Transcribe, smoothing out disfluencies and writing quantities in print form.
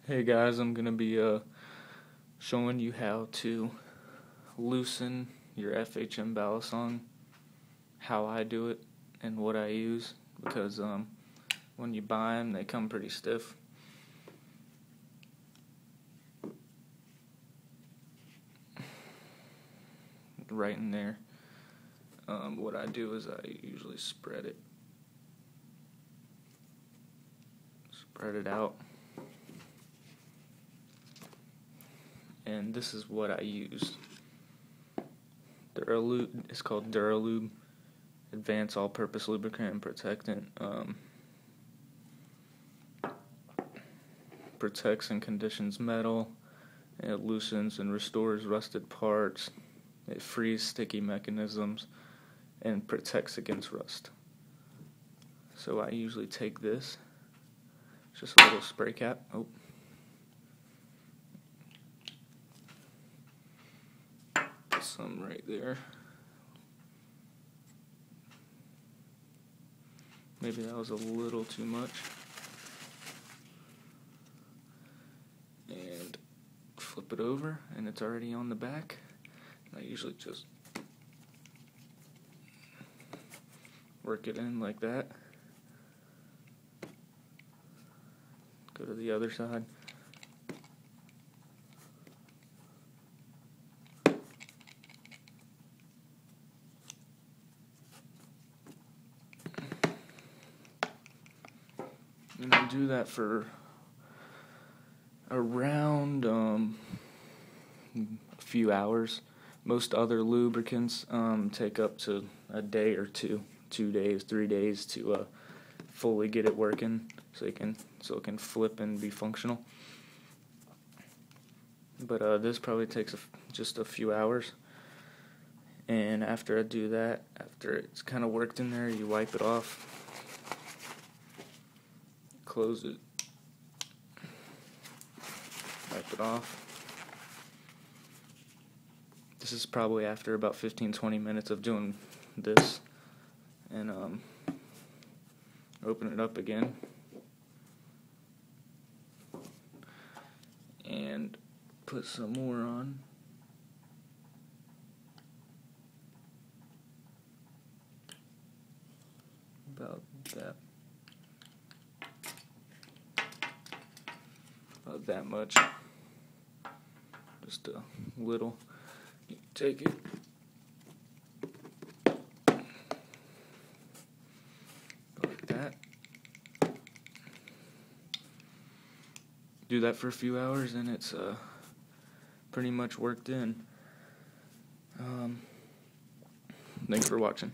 Hey guys, I'm gonna be showing you how to loosen your FHM balisong, how I do it and what I use, because when you buy them they come pretty stiff. Right in there. What I do is I usually spread it out. And this is what I use. Duralube. It's called Duralube, Advanced All-Purpose Lubricant and Protectant. Protects and conditions metal. It loosens and restores rusted parts. It frees sticky mechanisms and protects against rust. So I usually take this. It's just a little spray cap. Some right there. Maybe that was a little too much. And flip it over, and it's already on the back. I usually just work it in like that. Go to the other side. And I do that for around a few hours. Most other lubricants take up to a day or 2 days, 3 days to fully get it working, so it can flip and be functional. But this probably takes just a few hours. And after I do that, after it's kind of worked in there, you wipe it off, close it, wipe it off. This is probably after about 15-20 minutes of doing this, and open it up again and put some more on. About that much, just a little. You take it, like that. Do that for a few hours, and it's pretty much worked in. Thanks for watching.